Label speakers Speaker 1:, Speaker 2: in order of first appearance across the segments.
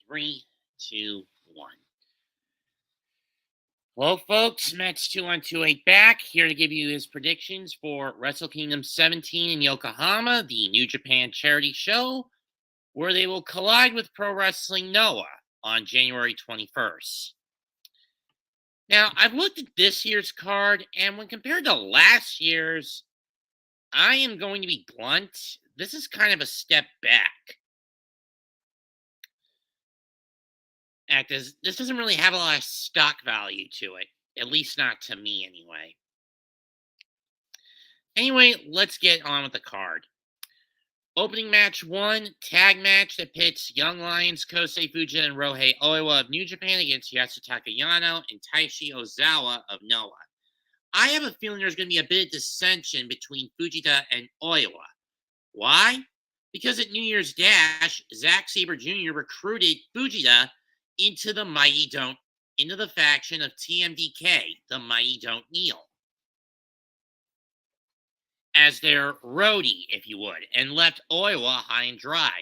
Speaker 1: 3, 2, 1. Hello, folks. Mets2128 back here to give you his predictions for Wrestle Kingdom 17 in Yokohama, the New Japan charity show, where they will collide with Pro Wrestling Noah on January 21st. Now, I've looked at this year's card, and when compared to last year's, I am going to be blunt. This is kind of a step back. This doesn't really have a lot of stock value to it, at least not to me anyway. Anyway, let's get on with the card. Opening match 1, tag match that pits Young Lions, Kosei, Fujita, and Ryohei Oiwa of New Japan against Yatsutaka, Yano, and Taishi, Ozawa of Noah. I have a feeling there's going to be a bit of dissension between Fujita and Oiwa. Why? Because at New Year's Dash, Zack Sabre Jr. recruited Fujita into the faction of TMDK, the Mighty Don't Kneel, as their roadie, if you would, and left Oiwa high and dry.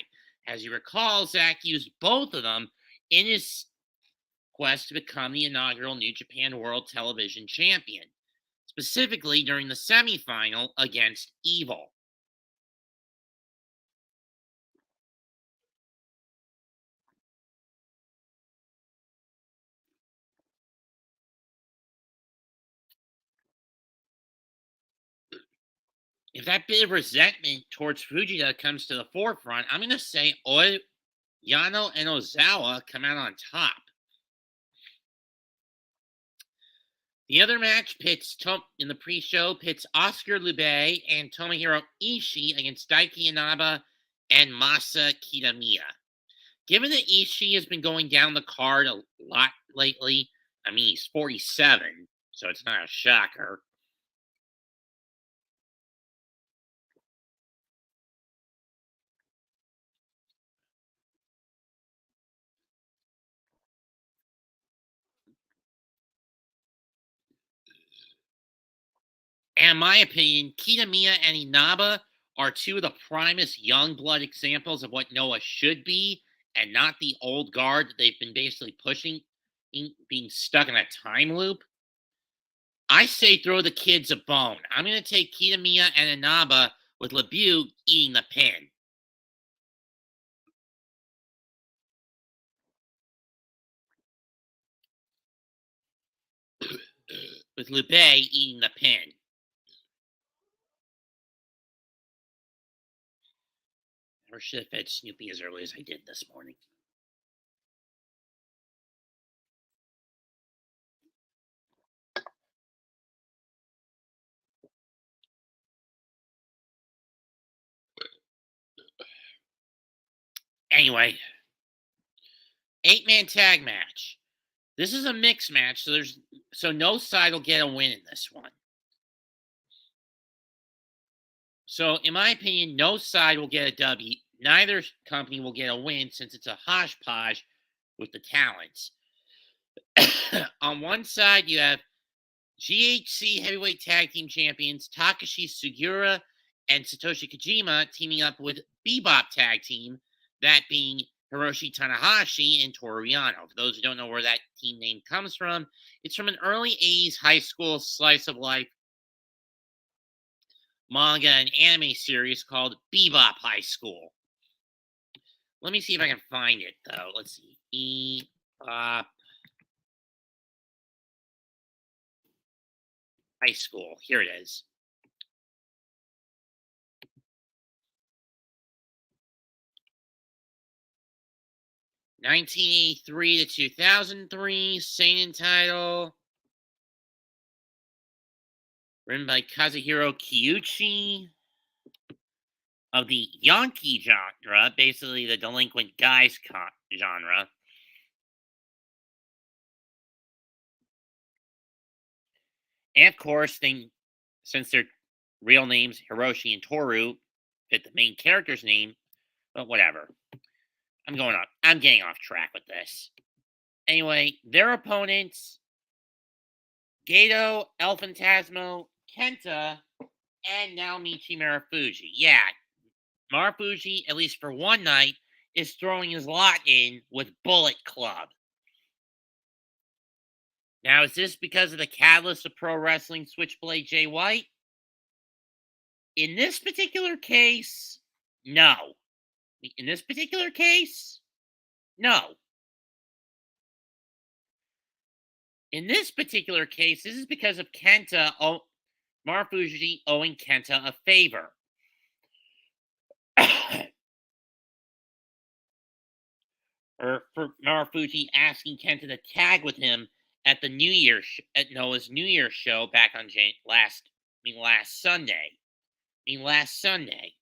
Speaker 1: As you recall, Zack used both of them in his quest to become the inaugural New Japan World Television Champion, specifically during the semifinal against Evil. If that bit of resentment towards Fujita comes to the forefront, I'm going to say Yano and Ozawa come out on top. The other match in the pre-show pits Oscar Leube and Tomohiro Ishii against Daiki, Inaba, and Masa Kitamiya. Given that Ishii has been going down the card a lot lately, I mean, he's 47, so it's not a shocker. And in my opinion, Kitamiya and Inaba are two of the primest young blood examples of what Noah should be, and not the old guard that they've been basically pushing, being stuck in a time loop. I say throw the kids a bone. I'm going to take Kitamiya and Inaba with Leube eating the pin. With Leube eating the pin. Never should have fed Snoopy as early as I did this morning. Anyway, 8-man tag match. This is a mixed match, so no side will get a win in this one. So, in my opinion, no side will get a W. Neither company will get a win since it's a hodgepodge with the talents. On one side, you have GHC Heavyweight Tag Team Champions Takashi, Sugiura, and Satoshi Kojima teaming up with Bebop Tag Team, that being Hiroshi, Tanahashi, and Toru Yano. For those who don't know where that team name comes from, it's from an early 80s high school slice of life manga and anime series called Bebop High School. Let me see if I can find it, though. Let's see. Bebop High School. Here it is. (1983 to 2003) seinen title. Written by Kazuhiro Kiuchi of the Yankee genre, basically the delinquent guys genre. And of course, since their real names, Hiroshi and Toru, fit the main character's name, but whatever. I'm getting off track with this. Anyway, their opponents, Gedo, El Phantasmo, KENTA, and Naomichi Marufuji. Yeah, Marufuji, at least for one night, is throwing his lot in with Bullet Club. Now, is this because of the catalyst of pro wrestling Switchblade Jay White? In this particular case, no. In this particular case, no. In this particular case, this is because of Kenta, Marufuji owing Kenta a favor. Or for Marufuji asking Kenta to tag with him at the at Noah's New Year's show back on last Sunday. Last Sunday,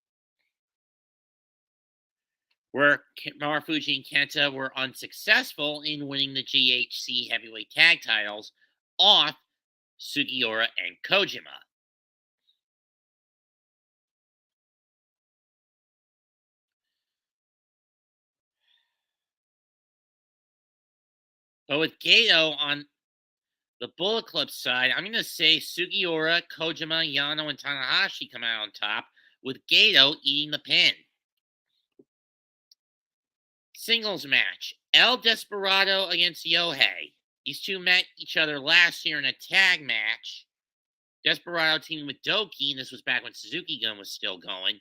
Speaker 1: where Marufuji and Kenta were unsuccessful in winning the GHC heavyweight tag titles off Sugiura and Kojima. But with Gedo on the Bullet Club side, I'm going to say Sugiura, Kojima, Yano, and Tanahashi come out on top, with Gedo eating the pin. Singles match. El Desperado against Ryohei. These two met each other last year in a tag match. Desperado teaming with Doki, and this was back when Suzuki Gun was still going,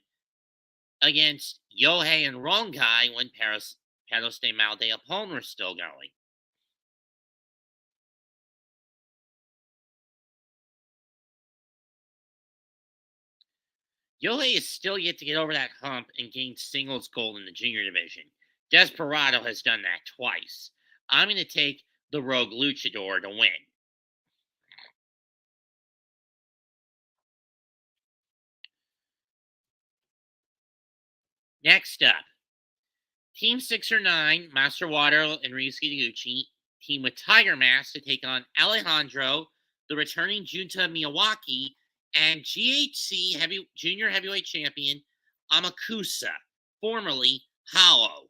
Speaker 1: against Ryohei and Rongai when Perros de Mal de Apone were still going. Ryohei is still yet to get over that hump and gain singles gold in the junior division. Desperado has done that twice. I'm going to take the Rogue Luchador to win. Next up, Team 6 or 9, Master Wato and Ryusuke Taguchi, team with Tiger Mask to take on Alejandro, the returning Junta Miyawaki, and GHC Junior Heavyweight Champion Amakusa, formerly Hao.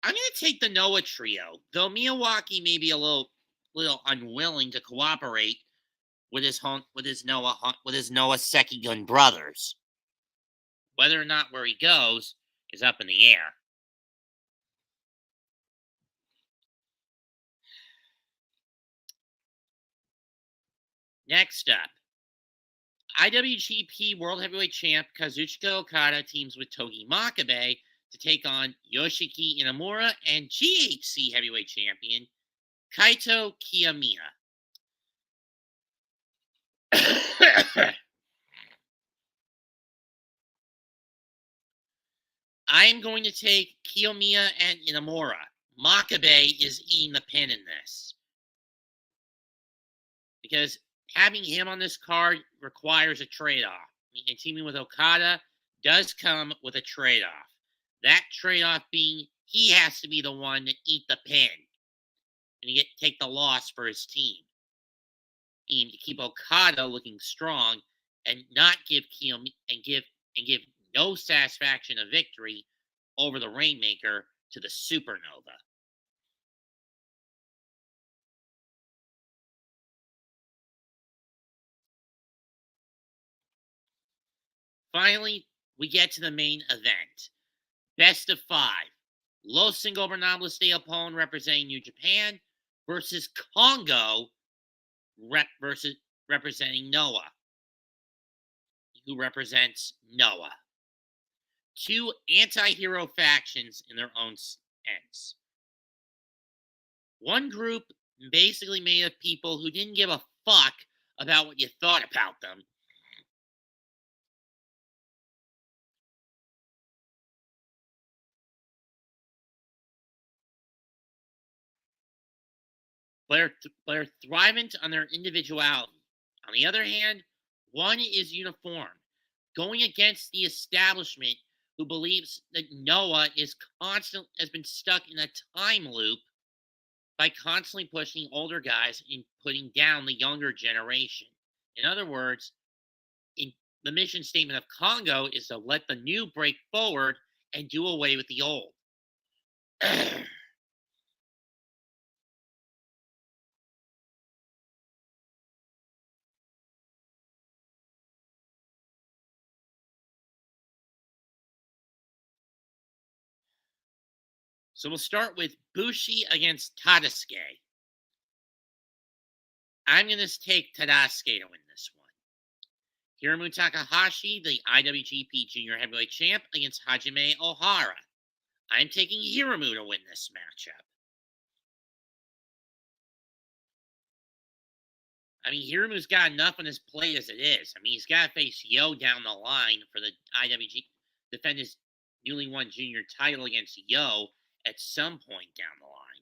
Speaker 1: I'm going to take the Noah trio, though Miyawaki may be a little unwilling to cooperate with his Noah Sekigun brothers. Whether or not where he goes is up in the air. Next up, IWGP World Heavyweight Champ Kazuchika Okada teams with Togi Makabe to take on Yoshiki Inamura and GHC Heavyweight Champion Kaito Kiyomiya. I am going to take Kiyomiya and Inamura. Makabe is eating the pin in this, because having him on this card requires a trade-off. And teaming with Okada does come with a trade-off. That trade-off being he has to be the one to eat the pin and take the loss for his team. To keep Okada looking strong and not give give no satisfaction of victory over the Rainmaker to the Supernova. Finally, we get to the main event. Best of 5. Los Ingobernables de Japón representing New Japan versus Congo representing Noah, who represents Noah. Two anti-hero factions in their own ends. One group basically made of people who didn't give a fuck about what you thought about them. But are thriving on their individuality. On the other hand, one is uniform, going against the establishment who believes that Noah has been stuck in a time loop by constantly pushing older guys and putting down the younger generation. In other words, the mission statement of Congo is to let the new break forward and do away with the old. So we'll start with Bushi against Tadasuke. I'm going to take Tadasuke to win this one. Hiromu Takahashi, the IWGP Junior Heavyweight Champ, against Hajime Ohara. I'm taking Hiromu to win this matchup. I mean, Hiromu's got enough on his plate as it is. I mean, he's got to face Yo down the line for the IWGP, defend his newly won junior title against Yo at some point down the line.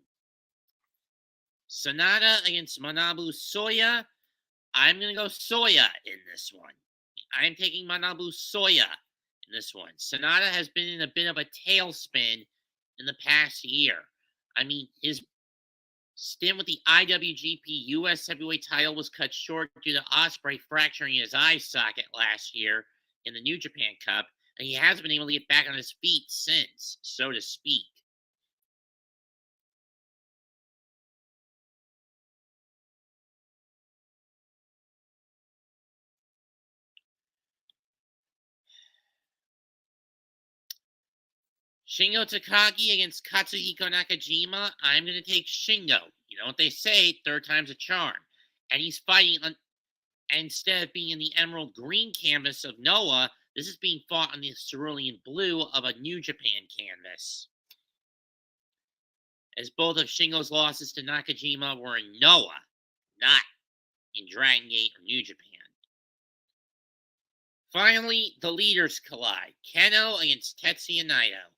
Speaker 1: Sanada against Manabu Soya. I'm going to go Soya in this one. I'm taking Manabu Soya in this one. Sanada has been in a bit of a tailspin in the past year. I mean, his stint with the IWGP US Heavyweight title was cut short due to Ospreay fracturing his eye socket last year in the New Japan Cup, and he hasn't been able to get back on his feet since, so to speak. Shingo Takagi against Katsuhiko Nakajima. I'm going to take Shingo. You know what they say, third time's a charm. And he's fighting on, instead of being in the emerald green canvas of Noah, this is being fought on the cerulean blue of a New Japan canvas. As both of Shingo's losses to Nakajima were in Noah, not in Dragon Gate or New Japan. Finally, the leaders collide. Keno against Tetsuya Naito.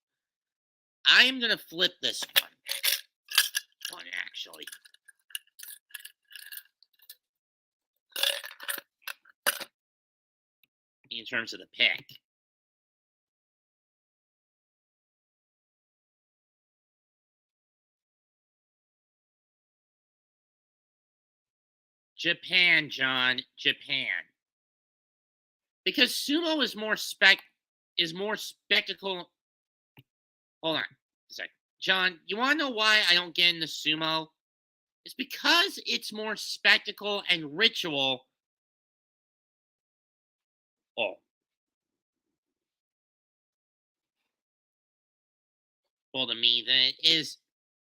Speaker 1: I am going to flip this one, actually. In terms of the pick. Japan, John. Japan. Because sumo is more spectacle. Hold on a second. John, you want to know why I don't get into sumo? It's because it's more spectacle and ritual. Well, to me, than it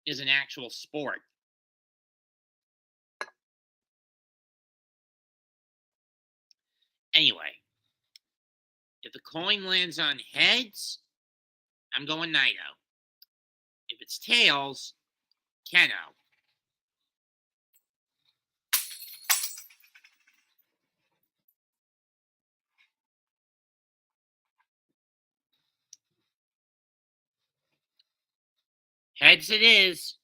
Speaker 1: is an actual sport. Anyway, if the coin lands on heads, I'm going Naito. If it's tails, Keno. Heads it is.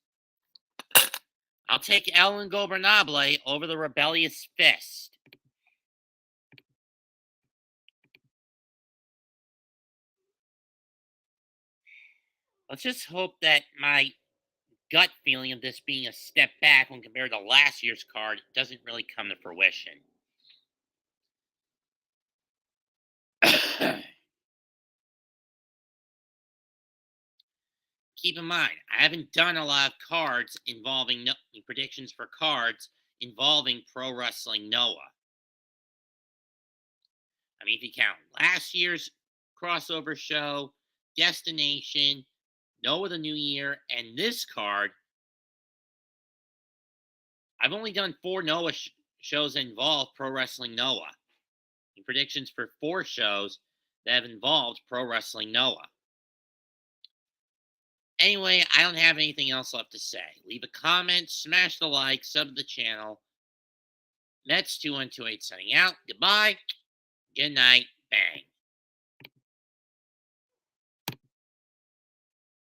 Speaker 1: I'll take El Ingobernable over the Rebellious Fist. Let's just hope that my gut feeling of this being a step back when compared to last year's card doesn't really come to fruition. Keep in mind, I haven't done a lot of cards involving predictions for cards involving Pro Wrestling Noah. I mean, if you count last year's crossover show, Destination, Noah the New Year, and this card, I've only done 4 Noah shows that involve Pro Wrestling Noah. And predictions for 4 shows that have involved Pro Wrestling Noah. Anyway, I don't have anything else left to say. Leave a comment, smash the like, sub to the channel. Mets 2128 signing out. Goodbye. Good night. Bang.